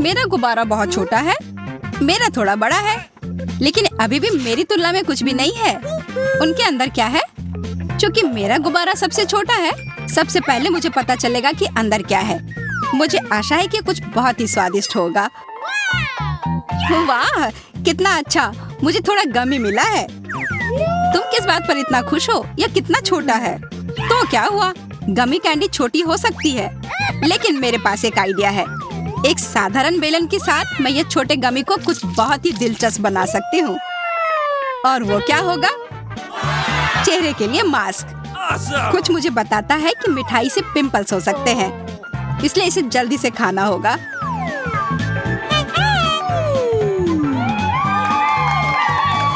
मेरा गुब्बारा बहुत छोटा है, मेरा थोड़ा बड़ा है, लेकिन अभी भी मेरी तुलना में कुछ भी नहीं है। उनके अंदर क्या है? क्योंकि मेरा गुब्बारा सबसे छोटा है, सबसे पहले मुझे पता चलेगा कि अंदर क्या है। मुझे आशा है कि कुछ बहुत ही स्वादिष्ट होगा। वाह, कितना अच्छा! मुझे थोड़ा गमी मिला है। तुम किस बात पर इतना खुश हो? यह कितना छोटा है। तो क्या हुआ? गमी कैंडी छोटी हो सकती है, लेकिन मेरे पास एक आइडिया है। एक साधारण बेलन के साथ मैं ये छोटे गमी को कुछ बहुत ही दिलचस्प बना सकती हूँ। और वो क्या होगा? चेहरे के लिए मास्क। कुछ मुझे बताता है कि मिठाई से पिंपल्स हो सकते हैं, इसलिए इसे जल्दी से खाना होगा।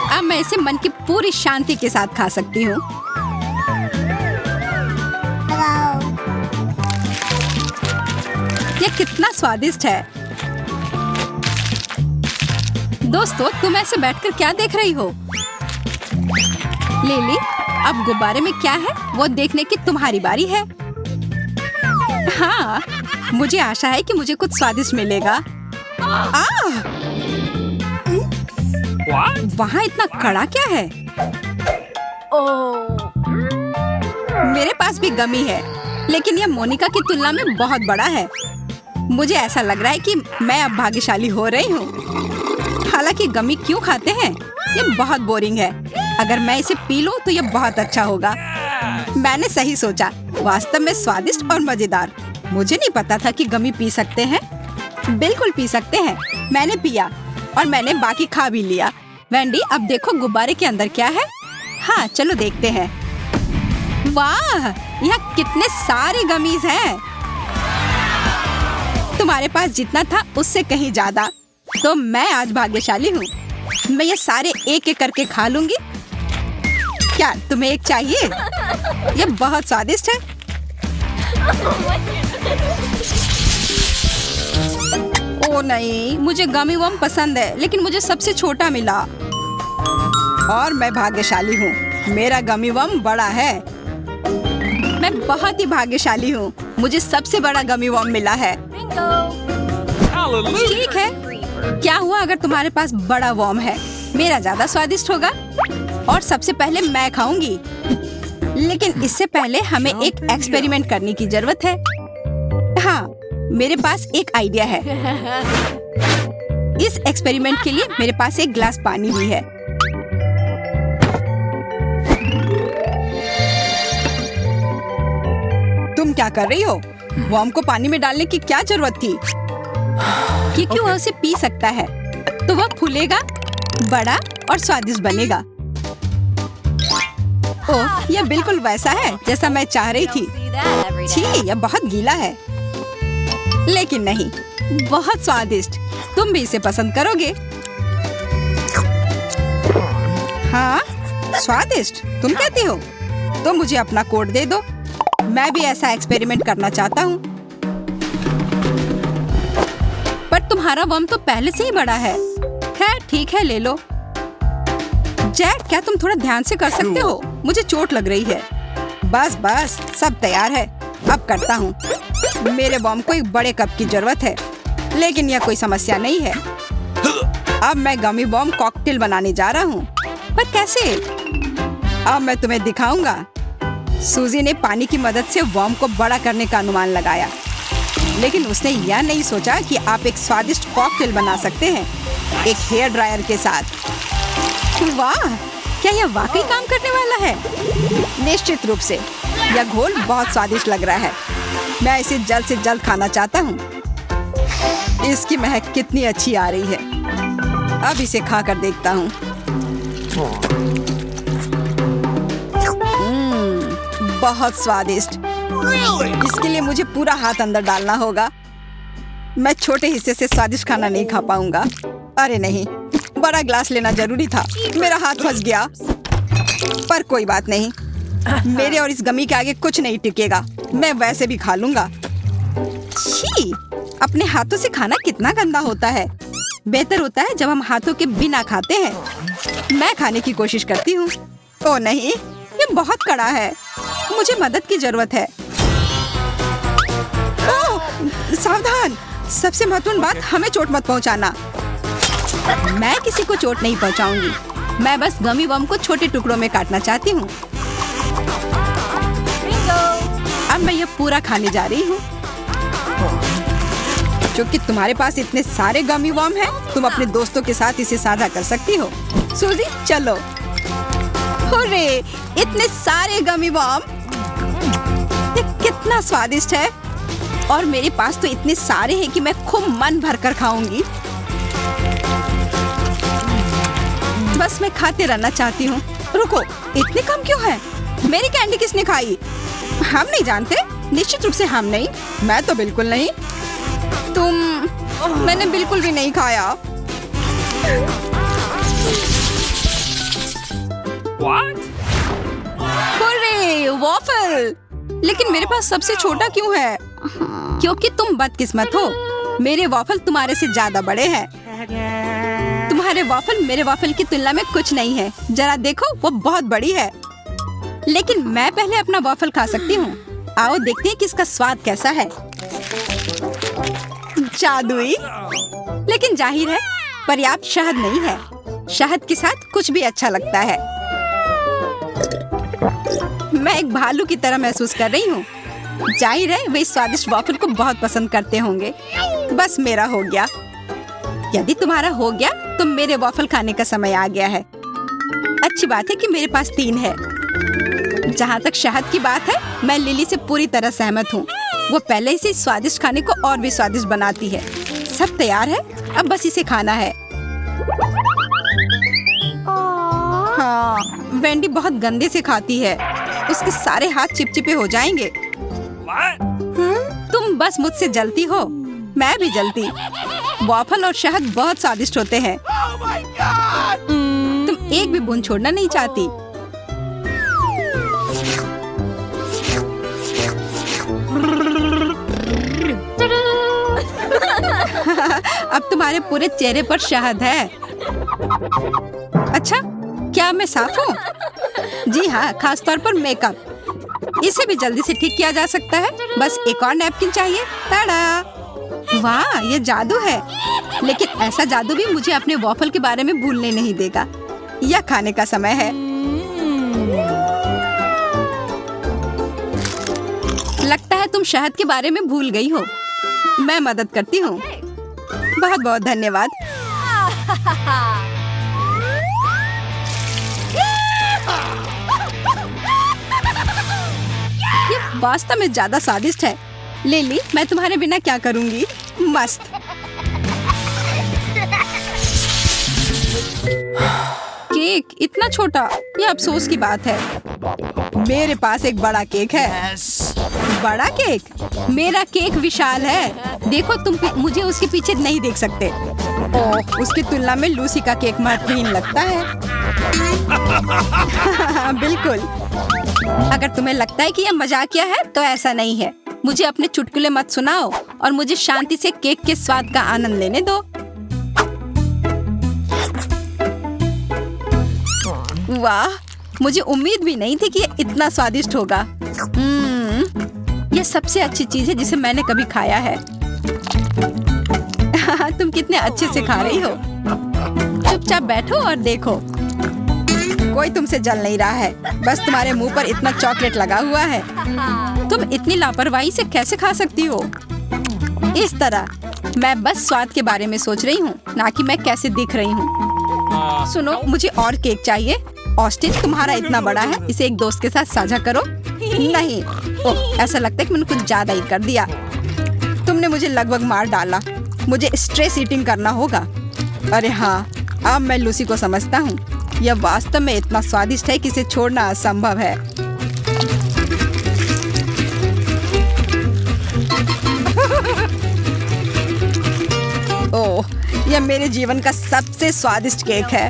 अब मैं इसे मन की पूरी शांति के साथ खा सकती हूँ। यह कितना स्वादिष्ट है। दोस्तों, तुम ऐसे बैठकर क्या देख रही हो? लिली, अब गुब्बारे में क्या है वो देखने की तुम्हारी बारी है। हाँ, मुझे आशा है कि मुझे कुछ स्वादिष्ट मिलेगा। वहाँ इतना कड़ा क्या है? मेरे पास भी गमी है, लेकिन यह मोनिका की तुलना में बहुत बड़ा है। मुझे ऐसा लग रहा है कि मैं अब भाग्यशाली हो रही हूँ। हालांकि गमी क्यों खाते हैं? ये बहुत बोरिंग है। अगर मैं इसे पी लूं तो यह बहुत अच्छा होगा। मैंने सही सोचा, वास्तव में स्वादिष्ट और मजेदार। मुझे नहीं पता था कि गमी पी सकते हैं। बिल्कुल पी सकते हैं। मैंने पिया और मैंने बाकी खा भी लिया। वेंडी, अब देखो गुब्बारे के अंदर क्या है। हाँ, चलो देखते हैं। वाह, यहाँ कितने सारे गमीज हैं। तुम्हारे पास जितना था उससे कहीं ज्यादा। तो मैं आज भाग्यशाली हूँ। मैं ये सारे एक एक करके खा लूंगी। क्या तुम्हें एक चाहिए? ये बहुत स्वादिष्ट है। ओ नहीं, मुझे गमी वर्म पसंद है, लेकिन मुझे सबसे छोटा मिला। और मैं भाग्यशाली हूँ, मेरा गमी वर्म बड़ा है। मैं बहुत ही भाग्यशाली हूँ, मुझे सबसे बड़ा गमी वर्म मिला है। ठीक है, क्या हुआ अगर तुम्हारे पास बड़ा वर्म है? मेरा ज्यादा स्वादिष्ट होगा और सबसे पहले मैं खाऊंगी। लेकिन इससे पहले हमें एक एक्सपेरिमेंट करने की जरूरत है। हाँ, मेरे पास एक आइडिया है। इस एक्सपेरिमेंट के लिए मेरे पास एक गिलास पानी भी है। तुम क्या कर रही हो? वर्म को पानी में डालने की क्या जरूरत थी? क्योंकि वह उसे पी सकता है, तो वह फूलेगा, बड़ा और स्वादिष्ट बनेगा। ओह, यह बिल्कुल वैसा है जैसा मैं चाह रही थी। छी, यह बहुत गीला है। लेकिन नहीं, बहुत स्वादिष्ट। तुम भी इसे पसंद करोगे। हाँ, स्वादिष्ट। तुम कहती हो? तो मुझे अपना कोड दे दो। मैं भी ऐसा एक्सपेरिमेंट करना चाहता हूँ। पर तुम्हारा वर्म तो पहले से ही बड़ा है। खैर ठीक है, ले लो। जैक, क्या तुम थोड़ा ध्यान से कर सकते हो? मुझे चोट लग रही है। बस बस, सब तैयार है। अब करता हूँ। मेरे वर्म को एक बड़े कप की जरूरत है, लेकिन यह कोई समस्या नहीं है। अब मैं गमी वर्म कॉकटेल बनाने जा रहा हूँ। पर कैसे? अब मैं तुम्हें दिखाऊंगा। सूजी ने पानी की मदद से वर्म को बड़ा करने का अनुमान लगाया, लेकिन उसने यह नहीं सोचा कि आप एक स्वादिष्ट कॉकटेल बना सकते हैं एक हेयर ड्रायर के साथ। वाह, क्या यह वाकई काम करने वाला है? निश्चित रूप से यह घोल बहुत स्वादिष्ट लग रहा है। मैं इसे जल्द से जल्द खाना चाहता हूँ। इसकी महक कितनी अच्छी आ रही है। अब इसे खा कर देखता हूँ। बहुत स्वादिष्ट। इसके लिए मुझे पूरा हाथ अंदर डालना होगा। मैं छोटे हिस्से से स्वादिष्ट खाना नहीं खा पाऊंगा। अरे नहीं, बड़ा ग्लास लेना जरूरी था। मेरा हाथ फंस गया। पर कोई बात नहीं, मेरे और इस गमी के आगे कुछ नहीं टिकेगा। मैं वैसे भी खा लूंगा। छी, अपने हाथों से खाना कितना गंदा होता है। बेहतर होता है जब हम हाथों के बिना खाते हैं। मैं खाने की कोशिश करती हूँ। ओ नहीं, ये बहुत कड़ा है। मुझे मदद की जरूरत है। ओह, सावधान, सबसे महत्वपूर्ण बात, हमें चोट मत पहुंचाना। मैं किसी को चोट नहीं पहुंचाऊंगी। मैं बस गमी बम को छोटे टुकड़ों में काटना चाहती हूँ। अब मैं ये पूरा खाने जा रही हूँ। क्योंकि तुम्हारे पास इतने सारे गमी बम हैं, तुम अपने दोस्तों के साथ इसे साझा कर सकती हो। सूजी चलो। हुर्रे, इतने सारे गमी बम, ये कितना स्वादिष्ट है। और मेरे पास तो इतने सारे हैं कि मैं खूब मन भरकर खाऊंगी। बस मैं खाते रहना चाहती हूँ। रुको, इतने कम क्यों हैं? मेरी कैंडी किसने खाई? हम नहीं जानते। निश्चित रूप से हम नहीं। मैं तो बिल्कुल नहीं। मैंने बिल्कुल भी नहीं खाया। Hurray, waffle. लेकिन मेरे पास सबसे छोटा क्यों है? क्योंकि तुम बदकिस्मत हो। मेरे वॉफल तुम्हारे से ज्यादा बड़े हैं। तुम्हारे वॉफल मेरे वॉफल की तुलना में कुछ नहीं है। जरा देखो, वो बहुत बड़ी है। लेकिन मैं पहले अपना वॉफल खा सकती हूँ। आओ देखते हैं कि इसका स्वाद कैसा है। जादुई। लेकिन जाहिर है पर्याप्त शहद नहीं है। शहद के साथ कुछ भी अच्छा लगता है। मैं एक भालू की तरह महसूस कर रही हूँ। जाहिर है वे इस स्वादिष्ट वॉफल को बहुत पसंद करते होंगे। बस मेरा हो गया। यदि तुम्हारा हो गया तो मेरे वॉफल खाने का समय आ गया है। अच्छी बात है कि मेरे पास 3 है। जहाँ तक शहद की बात है, मैं लिली से पूरी तरह सहमत हूँ। वो पहले से स्वादिष्ट खाने को और भी स्वादिष्ट बनाती है। सब तैयार है, अब बस इसे खाना है। हाँ, वेंडी बहुत गंदे से खाती है। उसके सारे हाथ चिपचिपे हो जाएंगे। तुम बस मुझसे जलती हो, मैं भी जलती। वॉफल और शहद बहुत स्वादिष्ट होते हैं। तुम एक भी बूंद छोड़ना नहीं चाहती। अब तुम्हारे पूरे चेहरे पर शहद है। अच्छा, क्या मैं साफ हूँ? जी हाँ, खास तौर पर मेकअप। इसे भी जल्दी से ठीक किया जा सकता है। बस एक और नैपकिन चाहिए। ताड़ा! वाह, ये जादू है। लेकिन ऐसा जादू भी मुझे अपने वॉफल के बारे में भूलने नहीं देगा। यह खाने का समय है। लगता है तुम शहद के बारे में भूल गई हो। मैं मदद करती हूँ। बहुत बहुत धन्यवाद। ये वास्तव में ज्यादा स्वादिष्ट है। लिली, मैं तुम्हारे बिना क्या करूँगी? मस्त। केक इतना छोटा, ये अफसोस की बात है। मेरे पास एक बड़ा केक है। बड़ा केक? मेरा केक विशाल है। देखो, तुम मुझे उसके पीछे नहीं देख सकते। ओह, उसकी तुलना में लूसी का केक महत्वहीन लगता है। बिल्कुल। अगर तुम्हें लगता है कि यह मजाकिया है तो ऐसा नहीं है। मुझे अपने चुटकुले मत सुनाओ और मुझे शांति से केक के स्वाद का आनंद लेने दो। वाह, मुझे उम्मीद भी नहीं थी कि ये इतना स्वादिष्ट होगा। यह सबसे अच्छी चीज है जिसे मैंने कभी खाया है। तुम कितने अच्छे से खा रही हो। चुपचाप बैठो और देखो। कोई तुमसे जल नहीं रहा है। बस तुम्हारे मुंह पर इतना चॉकलेट लगा हुआ है। तुम इतनी लापरवाही से कैसे खा सकती हो? इस तरह। मैं बस स्वाद के बारे में सोच रही हूँ, ना कि मैं कैसे दिख रही हूँ। सुनो, मुझे और केक चाहिए। ऑस्टिन, तुम्हारा इतना बड़ा है, इसे एक दोस्त के साथ साझा करो। नहीं। ओह, ऐसा लगता है कि मैंने कुछ ज्यादा ही कर दिया। तुमने मुझे लगभग मार डाला। मुझे स्ट्रेस ईटिंग करना होगा। अरे हाँ, अब मैं लूसी को समझता हूँ। यह वास्तव में इतना स्वादिष्ट है कि इसे छोड़ना असंभव है। ओह, यह मेरे जीवन का सबसे स्वादिष्ट केक है।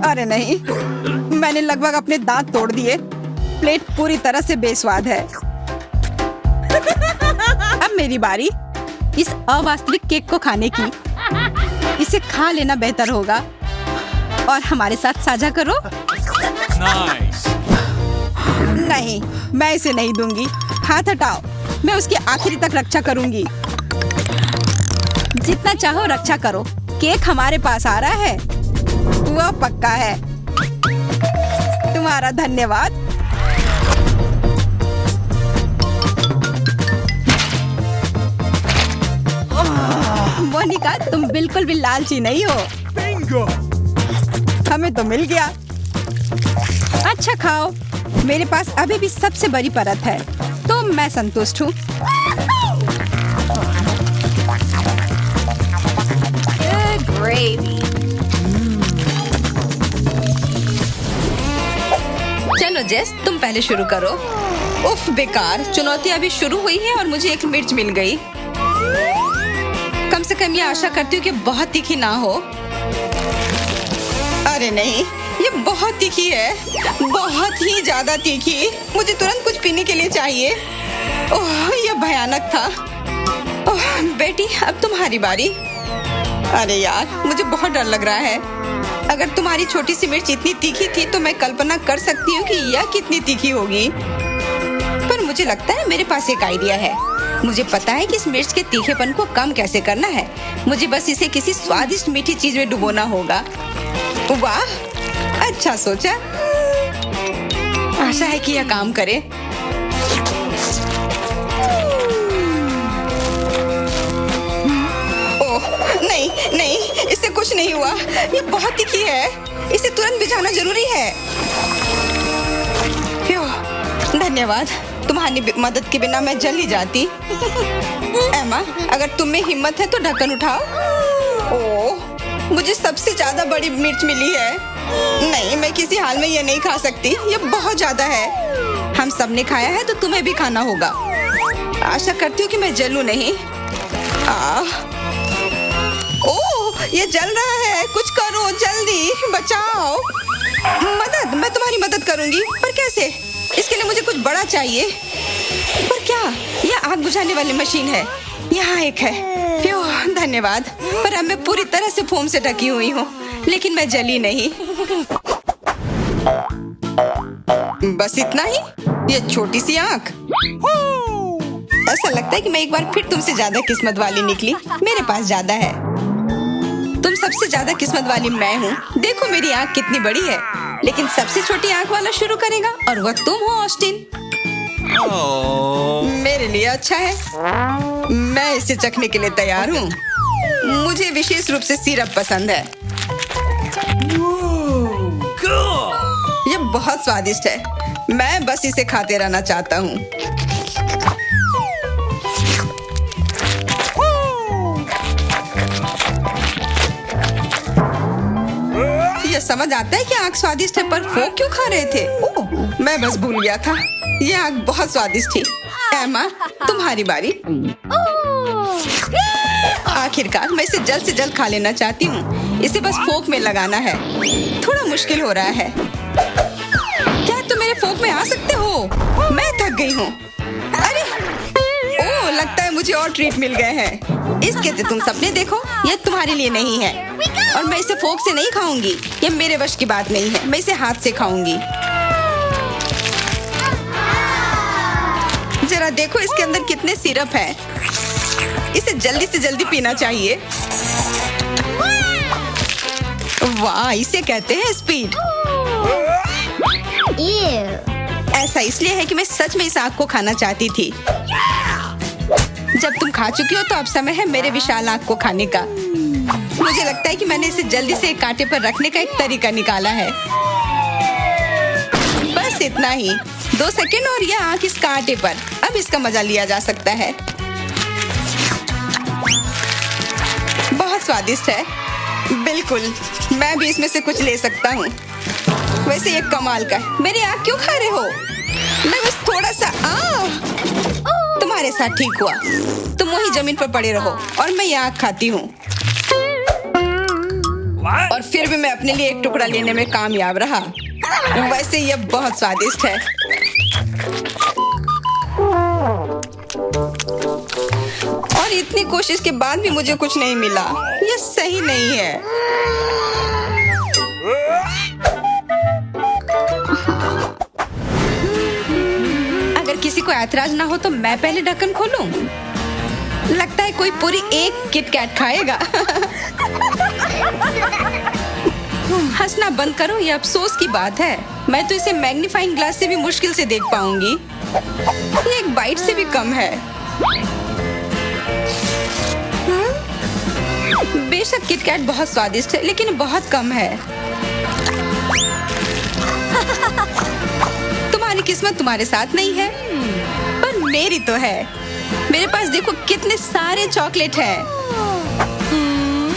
अरे नहीं, मैंने लगभग अपने दांत तोड़ दिए। प्लेट पूरी तरह से बेस्वाद है। अब मेरी बारी इस अवास्तविक केक को खाने की। इसे खा लेना बेहतर होगा और हमारे साथ साझा करो। Nice. नहीं, मैं इसे नहीं दूंगी। हाथ हटाओ, मैं उसकी आखिरी तक रक्षा करूंगी। जितना चाहो रक्षा करो। केक हमारे पास आ रहा है, वह पक्का है। तुम्हारा धन्यवाद। मोनिका, तुम बिल्कुल भी लालची नहीं हो। हमें तो मिल गया। अच्छा खाओ, मेरे पास अभी भी सबसे बड़ी परत है, तो मैं संतुष्ट हूँ। चलो जेस, तुम पहले शुरू करो। उफ, बेकार। चुनौती अभी शुरू हुई है और मुझे एक मिर्च मिल गई। कम से कम ये आशा करती हूँ कि बहुत तीखी ना हो। अरे नहीं, ये बहुत तीखी है, बहुत ही ज्यादा तीखी। मुझे तुरंत कुछ पीने के लिए चाहिए। ओह, ये भयानक था। ओह बेटी, अब तुम्हारी बारी। अरे यार, मुझे बहुत डर लग रहा है। अगर तुम्हारी छोटी सी मिर्च इतनी तीखी थी तो मैं कल्पना कर सकती हूँ कि यह कितनी तीखी होगी। पर मुझे लगता है मेरे पास एक आइडिया है। मुझे पता है कि इस मिर्च के तीखेपन को कम कैसे करना है। मुझे बस इसे किसी स्वादिष्ट मीठी चीज में डुबोना होगा। वाह, अच्छा सोचा। आशा है कि यह काम करे। ओह नहीं नहीं, इससे कुछ नहीं हुआ। ये बहुत तीखी है, इसे तुरंत बुझाना जरूरी है। धन्यवाद, तुम्हारी मदद के बिना मैं जल ही जाती। एमा, अगर तुम में हिम्मत है तो ढक्कन उठाओ। ओह, मुझे सबसे ज्यादा बड़ी मिर्च मिली है। नहीं, मैं किसी हाल में ये नहीं खा सकती, ये बहुत ज्यादा है। हम सब ने खाया है तो तुम्हें भी खाना होगा। आशा करती हूँ कि मैं जलूं नहीं। ओह, ये जल रहा है, कुछ करो जल्दी, बचाओ। मदद, मैं तुम्हारी मदद करूंगी, पर कैसे? इसके लिए मुझे कुछ बड़ा चाहिए। पर क्या? यह आग बुझाने वाली मशीन है। यहाँ एक है। फ्यू, धन्यवाद। पर अब मैं पूरी तरह से फोम से ढकी हुई हूँ, लेकिन मैं जली नहीं। बस इतना ही? ये छोटी सी आँख। ऐसा लगता है कि मैं एक बार फिर तुमसे ज्यादा किस्मत वाली निकली। मेरे पास ज्यादा है। तुम सबसे ज्यादा किस्मत वाली मैं हूँ। देखो मेरी आँख कितनी बड़ी है। लेकिन सबसे छोटी आँख वाला शुरू करेगा और वह तुम हो, ऑस्टिन। मेरे लिए अच्छा है, मैं इसे चखने के लिए तैयार हूँ। मुझे विशेष रूप से सिरप पसंद है। ये बहुत स्वादिष्ट है, मैं बस इसे खाते रहना चाहता हूँ। ये समझ आता है कि आग स्वादिष्ट है, पर वो क्यों खा रहे थे? ओह, मैं बस भूल गया था। ये आग बहुत स्वादिष्ट थी। एमा, तुम्हारी बारी। आखिरकार मैं इसे जल्द से जल्द खा लेना चाहती हूँ। इसे बस फोक में लगाना है। थोड़ा मुश्किल हो रहा है। क्या तुम मेरे फोक में आ सकते हो? मैं थक गई हूँ। अरे, ओह, लगता है मुझे और ट्रीट मिल गए हैं। इसके से तुम सपने देखो, ये तुम्हारे लिए नहीं है। और मैं इसे फोक से नहीं खाऊंगी, ये मेरे वश की बात नहीं है। मैं इसे हाथ से खाऊंगी। जरा देखो इसके अंदर कितने सिरप है। इसे जल्दी से जल्दी पीना चाहिए। वाह, इसे कहते हैं स्पीड। ऐसा इसलिए है कि मैं सच में इस आग को खाना चाहती थी। जब तुम खा चुकी हो तो अब समय है मेरे विशाल आग को खाने का। मुझे लगता है कि मैंने इसे जल्दी से एक कांटे पर रखने का एक तरीका निकाला है। बस इतना ही। 2 सेकंड और यह आंख इस कांटे पर। अब इसका मजा लिया जा सकता है। बहुत स्वादिष्ट है। बिल्कुल, मैं भी इसमें से कुछ ले सकता हूँ। वैसे ये कमाल का है। मेरी आंख क्यों खा रहे हो? मैं बस थोड़ा सा तुम्हारे साथ ठीक हुआ। तुम वही जमीन पर पड़े रहो और मैं ये आंख खाती हूँ। और फिर भी मैं अपने लिए एक टुकड़ा लेने में कामयाब रहा। वैसे ये बहुत स्वादिष्ट है। और इतनी कोशिश के बाद भी मुझे कुछ नहीं मिला। ये सही नहीं है। को ऐतराज ना हो तो मैं पहले ढक्कन खोलूं? लगता है कोई पूरी एक किटकैट खाएगा। हंसना बंद करो, ये अफसोस की बात है। मैं तो इसे मैग्नीफाइंग ग्लास से भी मुश्किल से देख पाऊंगी। ये एक बाइट से भी कम है। बेशक किटकैट बहुत स्वादिष्ट है, लेकिन बहुत कम है। तुम्हारी किस्मत तुम्हारे साथ नहीं है, पर मेरी तो है। मेरे पास देखो कितने सारे चॉकलेट हैं।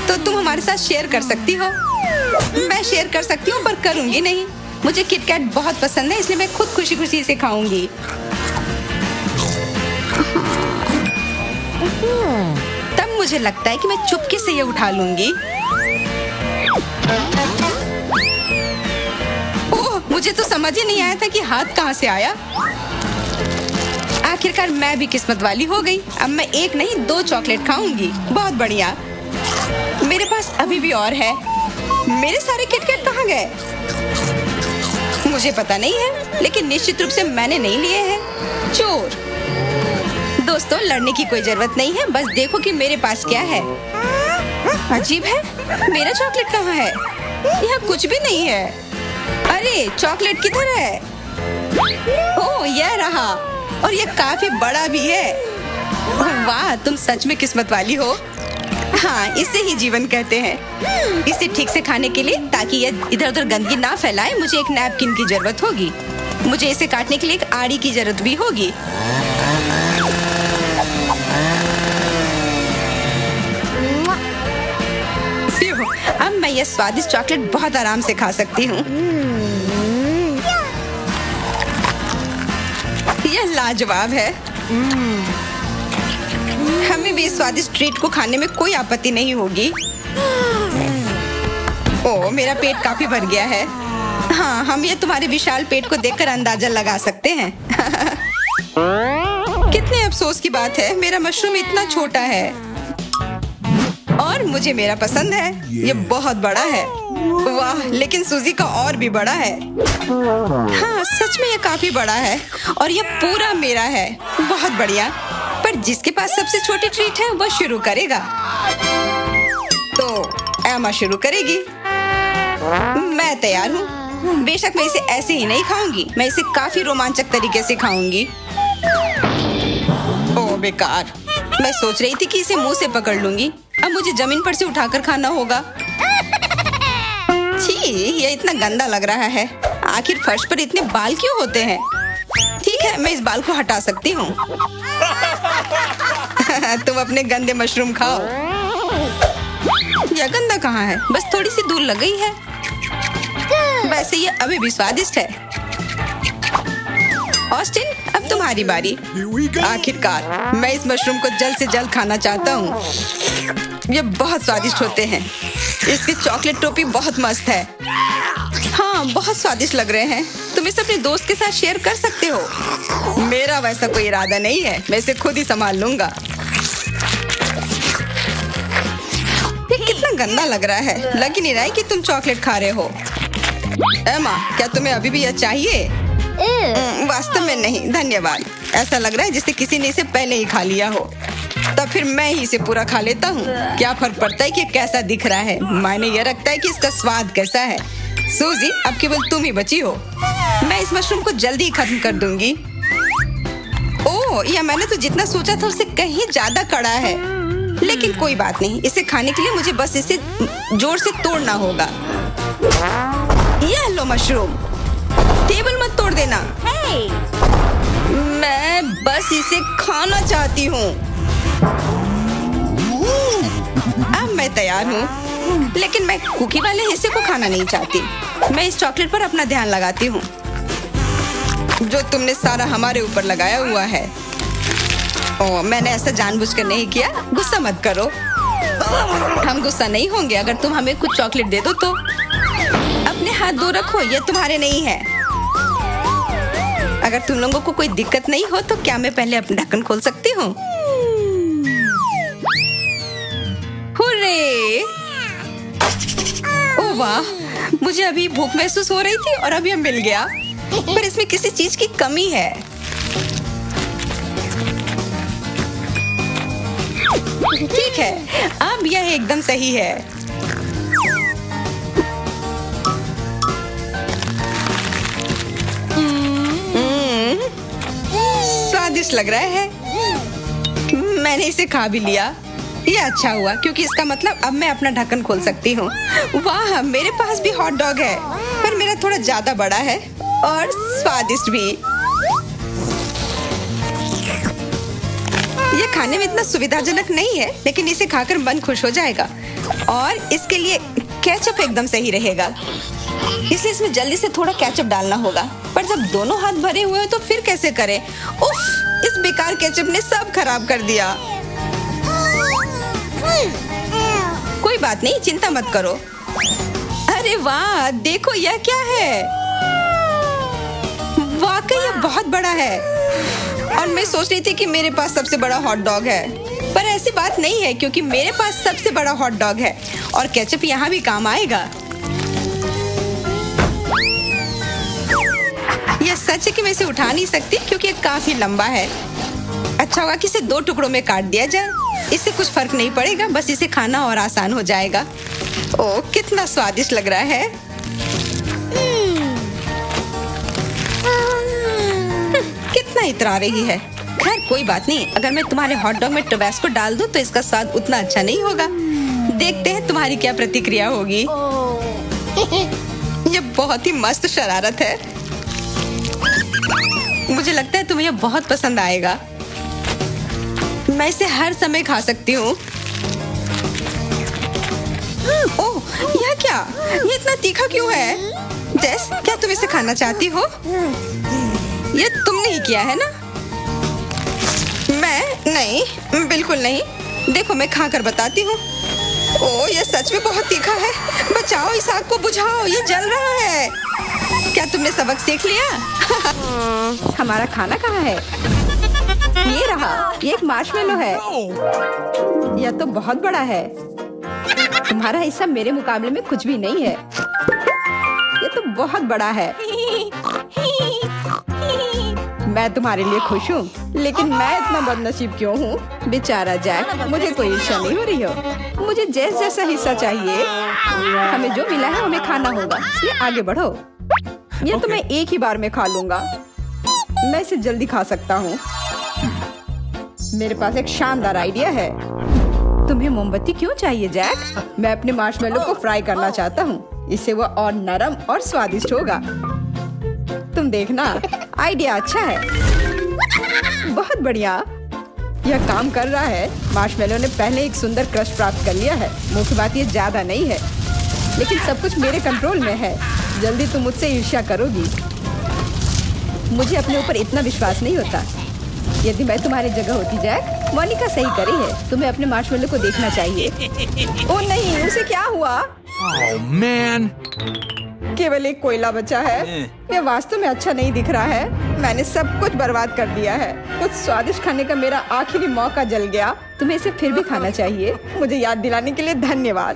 तो तुम हमारे साथ शेयर कर सकती हो। मैं शेयर कर सकती हूँ, पर करूंगी नहीं। मुझे किटकैट बहुत पसंद है, इसलिए मैं खुद खुशी खुशी से खाऊंगी। तब मुझे लगता है कि मैं चुपके से ये उठा लूंगी। ओह, मुझे तो समझ ही नहीं आया था कि हाथ कहाँ से आया। आखिरकार मैं भी किस्मत वाली हो गई। अब मैं एक नहीं 2 चॉकलेट खाऊंगी। बहुत बढ़िया। मेरे पास अभी भी और है। मेरे सारे किटकैट कहाँ गए? मुझे पता नहीं है, लेकिन निश्चित रूप से मैंने नहीं लिए हैं। चोर। दोस्तों, लड़ने की कोई जरूरत नहीं है, बस देखो कि मेरे पास क्या है। अजीब है, मेरा चॉकलेट कहाँ है? यहाँ कुछ भी नहीं है। अरे, चॉकलेट किधर है? ओह, यह रहा, और यह काफी बड़ा भी है। वाह, तुम सच में किस्मत वाली हो। हाँ, इसे ही जीवन कहते हैं। इसे ठीक से खाने के लिए, ताकि यह इधर उधर गंदगी ना फैलाए, मुझे एक नैपकिन की जरूरत होगी। मुझे इसे काटने के लिए एक आड़ी की जरूरत भी होगी। अब मैं यह स्वादिष्ट चॉकलेट बहुत आराम से खा सकती हूँ। यह लाजवाब है। हमें भी इस स्वादिष्ट ट्रीट को खाने में कोई आपत्ति नहीं होगी। ओह, मेरा पेट काफी भर गया है। हाँ, हम ये तुम्हारे विशाल पेट को देखकर अंदाजा लगा सकते हैं। कितने अफसोस की बात है, मेरा मशरूम इतना छोटा है। और मुझे मेरा पसंद है। ये बहुत बड़ा है। वाह, लेकिन सूजी का और भी बड़ा है। हाँ, सच में ये काफी बड़ा है, और ये पूरा मेरा है। बहुत बढ़िया। पर जिसके पास सबसे छोटी ट्रीट है, वह शुरू करेगा। तो एमा शुरू करेगी। मैं तैयार हूँ। बेशक मैं इसे ऐसे ही नहीं खाऊंगी, मैं इसे काफी रोमांचक तरीके से खाऊंगी। ओह बेकार। मैं सोच रही थी कि इसे मुंह से पकड़ लूंगी। अब मुझे जमीन पर से उठाकर खाना होगा। छी, ये इतना गंदा लग रहा है। आखिर फर्श पर इतने बाल क्यों होते हैं? ठीक है, मैं इस बाल को हटा सकती हूँ। तुम अपने गंदे मशरूम खाओ। यह गंदा कहाँ है? बस थोड़ी सी धूल लग गई है। वैसे ये अभी भी स्वादिष्ट है। ऑस्टिन, अब तुम्हारी बारी। आखिरकार मैं इस मशरूम को जल्द से जल्द खाना चाहता हूँ। ये बहुत स्वादिष्ट होते हैं। इसकी चॉकलेट टोपी बहुत मस्त है। हाँ, बहुत स्वादिष्ट लग रहे हैं। तुम इसे अपने दोस्त के साथ शेयर कर सकते हो। मेरा वैसा कोई इरादा नहीं है, मैं इसे खुद ही संभाल लूंगा। ये कितना गंदा लग रहा है। लग ही नहीं रहा है कि तुम चॉकलेट खा रहे हो। एमा, क्या तुम्हें अभी भी यह चाहिए? वास्तव में नहीं, धन्यवाद। ऐसा लग रहा है जैसे किसी ने इसे पहले ही खा लिया हो। तब फिर मैं ही इसे पूरा खा लेता हूँ। क्या फर्क पड़ता है कि कैसा दिख रहा है? मायने यह रखता है कि इसका स्वाद कैसा है। सूजी, अब केवल तुम ही बची हो। मैं इस मशरूम को जल्दी ही खत्म कर दूंगी। ओह, यह मैंने तो जितना सोचा था उससे कहीं ज्यादा कड़ा है। लेकिन कोई बात नहीं, इसे खाने के लिए मुझे बस इसे जोर से तोड़ना होगा। यह लो मशरूम। टेबल मत तोड़ देना। मैं बस इसे खाना चाहती हूँ। अब मैं तैयार हूँ, लेकिन मैं कुकी वाले हिस्से को खाना नहीं चाहती। मैं इस चॉकलेट पर अपना ध्यान लगाती हूँ, जो तुमने सारा हमारे ऊपर लगाया हुआ है। ओह, मैंने ऐसा जानबूझकर नहीं किया। गुस्सा मत करो। हम गुस्सा नहीं होंगे अगर तुम हमें कुछ चॉकलेट दे दो तो। अपने हाथ दूर रखो, ये तुम्हारे नहीं है। अगर तुम लोगों को कोई दिक्कत नहीं हो तो क्या मैं पहले अपना ढक्कन खोल सकती हूँ? हुर्रे! ओह वाह, मुझे अभी भूख महसूस हो रही थी और अब यह मिल गया। पर इसमें किसी चीज की कमी है। ठीक है, अब यह एकदम सही है। स्वादिष्ट लग रहा है। मैंने इसे खा भी लिया। ये अच्छा हुआ क्योंकि इसका मतलब अब मैं अपना ढक्कन खोल सकती हूँ। वाह, मेरे पास भी हॉट डॉग है, पर मेरा थोड़ा ज्यादा बड़ा है और स्वादिष्ट भी। ये खाने में इतना सुविधाजनक नहीं है, लेकिन इसे खाकर मन खुश हो जाएगा। और इसके लिए केचप एकदम सही रहेगा, इसलिए इसमें जल्दी से थोड़ा केचप डालना होगा। पर जब दोनों हाथ भरे हुए हैं तो फिर कैसे करें? उफ, इस बेकार केचप ने सब खराब कर दिया। कोई बात नहीं, चिंता मत करो। अरे वाह, देखो यह क्या है। वाकई यह बहुत बड़ा है और मैं सोच रही थी कि मेरे पास सबसे बड़ा हॉट डॉग है, पर ऐसी बात नहीं है क्योंकि मेरे पास सबसे बड़ा हॉट डॉग है और केचप यहाँ भी काम आएगा। यह सच है कि मैं इसे उठा नहीं सकती क्योंकि यह काफी लंबा है। अच्छा होगा कि इसे 2 टुकड़ों में काट दिया जाए, इससे कुछ फर्क नहीं पड़ेगा, बस इसे खाना और आसान हो जाएगा। ओह, कितना स्वादिष्ट लग रहा है। कितना इतरा रही है। खैर कोई बात नहीं, अगर मैं तुम्हारे हॉट डॉग में टोबैस्को डाल दूं तो इसका स्वाद उतना अच्छा नहीं होगा। देखते हैं तुम्हारी क्या प्रतिक्रिया होगी। यह बहुत ही मस्त शरारत है। मुझे लगता है तुम्हें यह बहुत पसंद आएगा। मैं इसे हर समय खा सकती हूँ। ओह, यह क्या? ये इतना तीखा क्यों है? जेस, क्या तुम इसे खाना चाहती हो? ये तुमने ही किया है ना? मैं नहीं, बिल्कुल नहीं। देखो मैं खा कर बताती हूँ। ओह, ये सच में बहुत तीखा है। बचाओ, इस आग को बुझाओ, ये जल रहा है। क्या तुमने सबक सीख लिया? हमारा खाना कहाँ है? ये रहा, ये एक मार्शमेलो है। यह तो बहुत बड़ा है। तुम्हारा हिस्सा मेरे मुकाबले में कुछ भी नहीं है। ये तो बहुत बड़ा है। मैं तुम्हारे लिए खुश हूँ, लेकिन मैं इतना बदनसीब क्यों हूँ? बेचारा जैक, मुझे कोई ईर्ष्या नहीं हो रही हो। मुझे जेस जैसा हिस्सा चाहिए। हमें जो मिला है हमें खाना होगा, इसलिए आगे बढ़ो। ये तो मैं एक ही बार में खा लूंगा। मैं इसे जल्दी खा सकता हूँ। मेरे पास एक शानदार आइडिया है। तुम्हें मोमबत्ती क्यों चाहिए जैक? मैं अपने मार्शमेलो को फ्राई करना चाहता हूँ, इससे वह और नरम और स्वादिष्ट होगा। तुम देखना, आइडिया अच्छा है। बहुत बढ़िया, यह काम कर रहा है। मार्शमेलो ने पहले एक सुंदर क्रश प्राप्त कर लिया है। मुख्य बात ये ज्यादा नहीं है, लेकिन सब कुछ मेरे कंट्रोल में है। जल्दी तुम मुझसे ईर्ष्या करोगी। मुझे अपने ऊपर इतना विश्वास नहीं होता। यदि मैं तुम्हारी जगह होती जैक, मोनिका सही करी है। तुम्हें अपने मार्शमेलो को देखना चाहिए। ओह नहीं, उसे क्या हुआ? Oh man! केवल एक कोयला बचा है। यह वास्तव में अच्छा नहीं दिख रहा है। मैंने सब कुछ बर्बाद कर दिया है। कुछ स्वादिष्ट खाने का मेरा आखिरी मौका जल गया। तुम्हें इसे फिर भी खाना चाहिए। मुझे याद दिलाने के लिए धन्यवाद।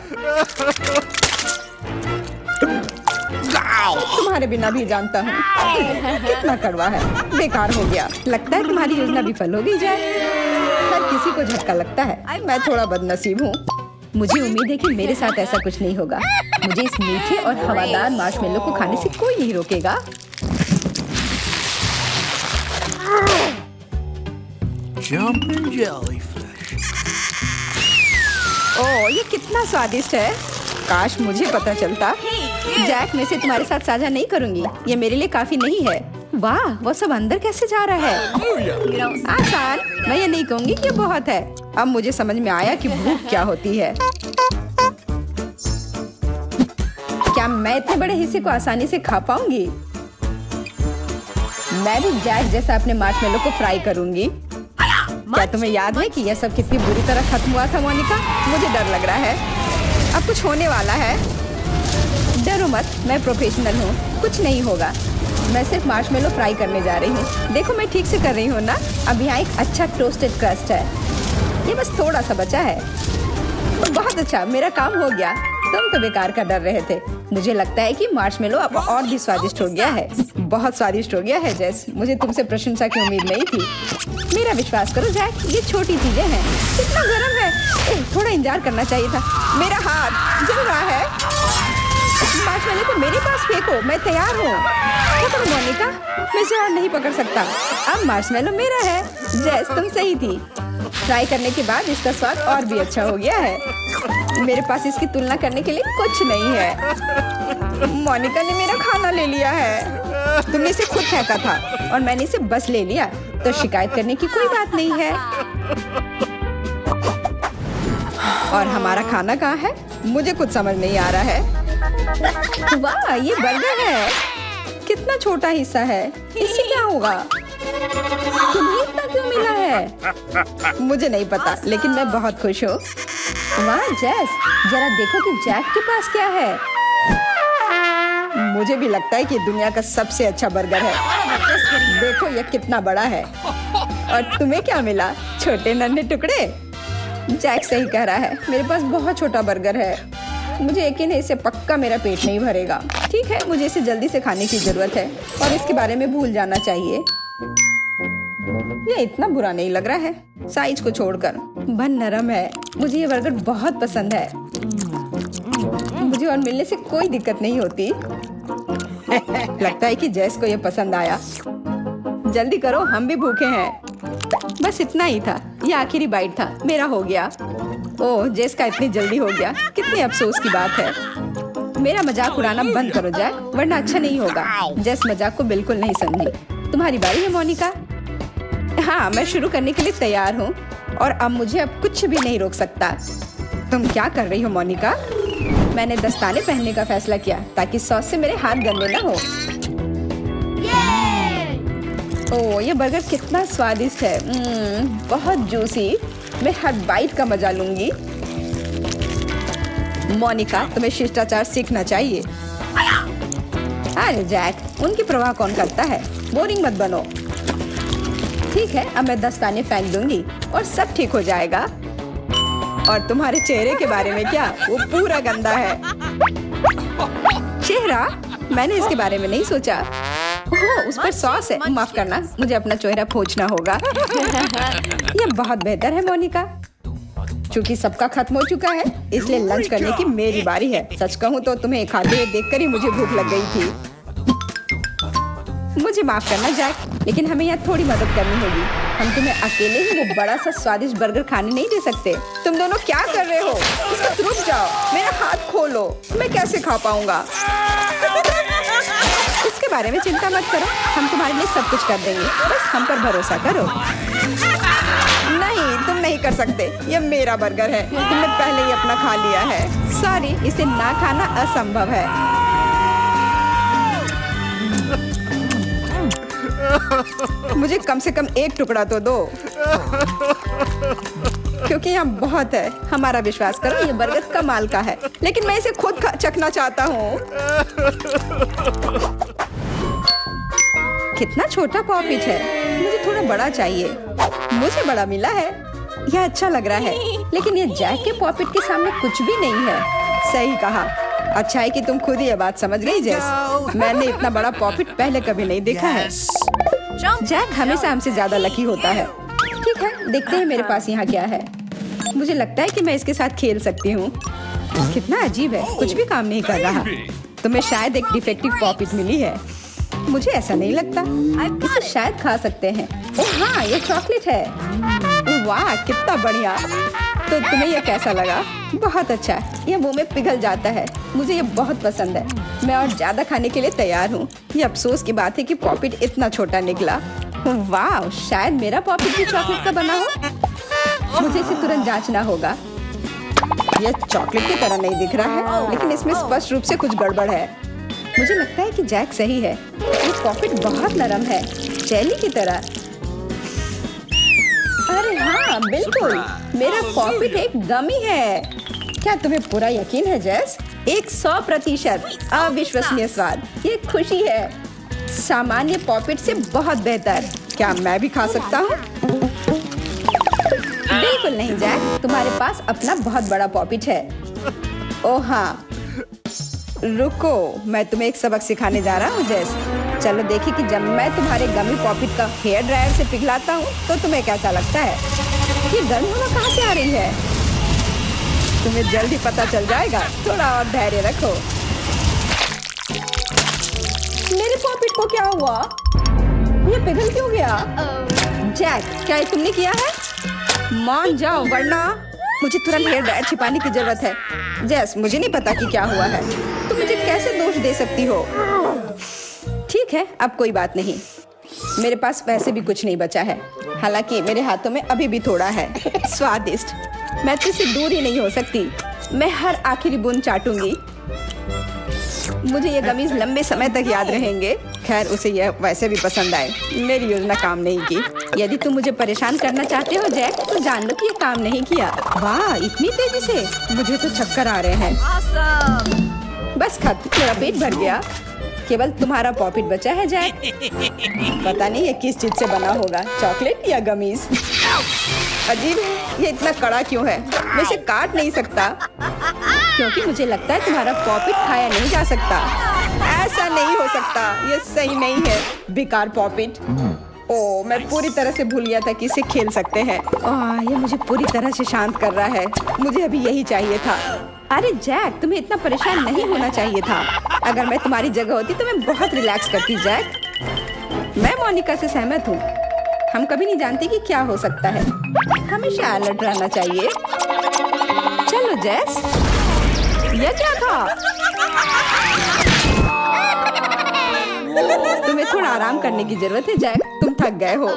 तुम्हारे बिना भी जानता हूँ कितना कड़वा है। बेकार हो गया। लगता है तुम्हारी योजना विफल हो गई जाए। हर किसी को झटका लगता है। मैं थोड़ा बदनसीब हूँ। मुझे उम्मीद है कि मेरे साथ ऐसा कुछ नहीं होगा। मुझे इस मीठे और हवादार मार्शमेलो को खाने से कोई नहीं रोकेगा। Jumping jellyfish. ओह, ये कितना स्वादिष्ट है। काश मुझे पता चलता। जैक, मैं इसे तुम्हारे साथ साझा नहीं करूंगी। ये मेरे लिए काफी नहीं है। वाह, वो सब अंदर कैसे जा रहा है? आसान। मैं ये नहीं कहूंगी कि बहुत है। अब मुझे समझ में आया कि भूख क्या होती है। क्या मैं इतने बड़े हिस्से को आसानी से खा पाऊंगी? मैं भी जैक जैसा अपने मार्शमेलो को फ्राई करूंगी। क्या तुम्हें याद है कि यह सब कितनी बुरी तरह खत्म हुआ था मोनिका? मुझे डर लग रहा है। अब कुछ होने वाला है। डरो मत, मैं प्रोफेशनल हूँ। कुछ नहीं होगा। मैं सिर्फ मार्शमेलो फ्राई करने जा रही हूँ। देखो मैं ठीक से कर रही हूँ ना? अब यहाँ एक अच्छा टोस्टेड क्रस्ट है। ये बस थोड़ा सा बचा है। बहुत अच्छा, मेरा काम हो गया। तुम तो बेकार का डर रहे थे। मुझे लगता है कि मार्शमेलो अब और भी स्वादिष्ट हो गया है। बहुत स्वादिष्ट हो गया है जेस। मुझे तुमसे प्रशंसा की उम्मीद नहीं थी। मेरा विश्वास करो जैक, ये छोटी चीजें हैं। कितना गर्म है। थोड़ा इंतजार करना चाहिए था। मेरा हाथ जल रहा है। मार्शमेलो को मेरे पास फेंको, मैं तैयार हूँ। पकड़ो मोनिका, मैं इसे और नहीं पकड़ सकता। अब मार्शमेलो मेरा है। जेस तुम सही थी। ट्राई करने के बाद इसका स्वाद और भी अच्छा हो गया है। मेरे पास इसकी तुलना करने के लिए कुछ नहीं है। मोनिका ने मेरा खाना ले लिया है। तुमने इसे खुद फेंका था और मैंने इसे बस ले लिया, तो शिकायत करने की कोई बात नहीं है। और हमारा खाना कहाँ है? मुझे कुछ समझ नहीं आ रहा है। वाह, ये बर्गर है। कितना छोटा हिस्सा है, इससे क्या होगा? तुम्हें इतना क्यों मिला है? मुझे नहीं पता, लेकिन मैं बहुत खुश हूँ। वाह जेस, जरा देखो कि जैक के पास क्या है। मुझे भी लगता है कि दुनिया का सबसे अच्छा बर्गर है। देखो ये कितना बड़ा है। और तुम्हें क्या मिला? छोटे नन्हे टुकड़े। जैक सही कह रहा है, मेरे पास बहुत छोटा बर्गर है। मुझे यकीन है इससे पक्का मेरा पेट नहीं भरेगा। ठीक है, मुझे इसे जल्दी से खाने की जरूरत है और इसके बारे में भूल जाना चाहिए। ये इतना बुरा नहीं लग रहा है, साइज को छोड़कर। बन नरम है। मुझे ये बर्गर बहुत पसंद है। मुझे और मिलने से कोई दिक्कत नहीं होती। लगता है कि जेस को ये पसंद आया। जल्दी करो, हम भी भूखे हैं। बस इतना ही था, ये आखिरी बाइट था। मेरा हो गया। ओह, जेस का इतनी जल्दी हो गया। कितने अफसोस की बात है। मेरा मजाक उड़ाना बंद करो जैक, वरना अच्छा नहीं होगा। जेस मजाक को बिल्कुल नहीं समझी। तुम्हारी बारी है मोनिका। हाँ, मैं शुरू करने के लिए तैयार हूँ और अब मुझे अब कुछ भी नहीं रोक सकता। तुम क्या कर रही हो मोनिका? मैंने दस्ताने पहनने का फैसला किया ताकि सॉस से मेरे हाथ गंदे न हो। ओह, ये बर्गर कितना स्वादिष्ट है। बहुत जूसी। मैं हर बाइट का मजा लूंगी। मोनिका, तुम्हें शिष्टाचार सीखना चाहिए। अरे जैक, उनकी परवाह कौन करता है? बोरिंग मत बनो। ठीक है, अब मैं दस्ताने फेंक दूंगी और सब ठीक हो जाएगा। और तुम्हारे चेहरे के बारे में क्या? वो पूरा गंदा है। चेहरा? मैंने इसके बारे में नहीं सोचा। ओह, उस पर सॉस है। माफ करना, मुझे अपना चेहरा पोंछना होगा। ये बहुत बेहतर है मोनिका। चूंकि सबका खत्म हो चुका है, इसलिए लंच करने की मेरी बारी है। सच कहूँ तो तुम्हें खाते हुए देखकर ही मुझे भूख लग गई थी। मुझे माफ करना जैक, लेकिन हमें यहाँ थोड़ी मदद करनी होगी। हम तुम्हें अकेले ही वो बड़ा सा स्वादिष्ट बर्गर खाने नहीं दे सकते। तुम दोनों क्या कर रहे हो? इसको रुक जाओ, मेरा हाथ खोलो। मैं कैसे खा पाऊंगा? इसके बारे में चिंता मत करो, हम तुम्हारे लिए सब कुछ कर देंगे। बस हम पर भरोसा करो। नहीं, तुम नहीं कर सकते। ये मेरा बर्गर है। तुमने पहले ही अपना खा लिया है। सॉरी, इसे ना खाना असंभव है। मुझे कम से कम एक टुकड़ा तो दो, क्योंकि यहाँ बहुत है। हमारा विश्वास करो, ये बर्गर कमाल का है, लेकिन मैं इसे खुद चखना चाहता हूँ। कितना छोटा पॉपिट है। मुझे थोड़ा बड़ा चाहिए। मुझे बड़ा मिला है। यह अच्छा लग रहा है, लेकिन ये जैक के पॉपिट के सामने कुछ भी नहीं है। सही कहा। अच्छा है कि तुम खुद ही ये बात समझ गई जेस। मैंने इतना बड़ा पॉपिट पहले कभी नहीं देखा है। जैक हमेशा हमसे ज्यादा लकी होता है। ठीक है, देखते हैं मेरे पास यहाँ क्या है। मुझे लगता है कि मैं इसके साथ खेल सकती हूँ। कितना अजीब है, कुछ भी काम नहीं कर रहा। तुम्हें शायद एक डिफेक्टिव पॉपिट मिली है। मुझे ऐसा नहीं लगता। इसे शायद खा सकते हैं। ओह हाँ, ये चॉकलेट है। वाह, कितना बढ़िया। तो तुम्हें यह कैसा लगा? बहुत अच्छा। यह मुंह में पिघल जाता है। मुझे ये बहुत पसंद है। मैं और ज्यादा खाने के लिए तैयार हूँ। ये अफसोस की बात है कि पॉपिट इतना छोटा निकला। वाह, शायद मेरा पॉपिट भी चॉकलेट का बना हो। मुझे इसे तुरंत जांचना होगा। यह चॉकलेट की तरह नहीं दिख रहा है, लेकिन इसमें स्पष्ट रूप से कुछ गड़बड़ है। मुझे लगता है कि जैक सही है। ये पॉपिट बहुत नरम है, जेली की तरह। अरे हाँ, बिल्कुल, मेरा पॉपिट एक गमी है। क्या तुम्हें पूरा यकीन है जेस? 100% अविश्वसनीय स्वाद। ये खुशी है। सामान्य पॉपिट से बहुत बेहतर। क्या मैं भी खा सकता हूँ? बिल्कुल नहीं जैक, तुम्हारे पास अपना बहुत बड़ा पॉपिट है। ओह हाँ, रुको, मैं तुम्हें एक सबक सिखाने जा रहा हूँ जेस। चलो देखिए कि जब मैं तुम्हारे गमी पॉपिट का हेयर ड्रायर से पिघलाता हूँ तो तुम्हें कैसा लगता है। ये गर्म हवा कहाँ से आ रही है? तुम्हें जल्दी पता चल जाएगा, थोड़ा और धैर्य रखो। मेरे पॉपिट को क्या हुआ? ये पिघल क्यों गया? जैक, क्या ये तुमने किया है? मान जाओ वरना मुझे तुरंत हेयर ड्रायर छिपाने की जरूरत है। जेस, मुझे नहीं पता कि क्या हुआ है। तुम मुझे कैसे दोष दे सकती हो? ठीक है, अब कोई बात नहीं। मेरे पास वैसे भी कुछ नहीं बचा है, हालांकि मेरे हाथों में अभी भी थोड़ा है। स्वादिष्ट। मैं तो इससे दूर ही नहीं हो सकती। मैं हर आखिरी बूंद चाटूंगी। मुझे ये गमीज लंबे समय तक याद रहेंगे। खैर, उसे यह वैसे भी पसंद आए। मेरी योजना काम नहीं की। यदि तुम मुझे परेशान करना चाहते हो जैक, तो जान लो कि ये काम नहीं किया। वाह, इतनी तेजी से! मुझे तो चक्कर आ रहे हैं। बस खत्म, मेरा पेट भर गया। केवल तुम्हारा पॉपिट बचा है जैक। पता नहीं ये किस चीज से बना होगा, चॉकलेट या गमीज। अजीब, ये इतना कड़ा क्यों है? मैं इसे काट नहीं सकता क्योंकि मुझे लगता है तुम्हारा पॉपिट खाया नहीं जा सकता। ऐसा नहीं हो सकता, ये सही नहीं है। बेकार पॉपिट। ओह, मैं पूरी तरह से भूल गया था कि इसे खेल सकते हैं। ये मुझे पूरी तरह से शांत कर रहा है। मुझे अभी यही चाहिए था। अरे जैक, तुम्हें इतना परेशान नहीं होना चाहिए था। अगर मैं तुम्हारी जगह होती तो मैं बहुत रिलैक्स करती जैक। मैं मोनिका से सहमत हूँ। हम कभी नहीं जानते कि क्या हो सकता है। हमेशा अलर्ट रहना चाहिए। चलो जेस, यह क्या था? तुम्हें थोड़ा आराम करने की जरूरत है जैक, तुम थक गए हो।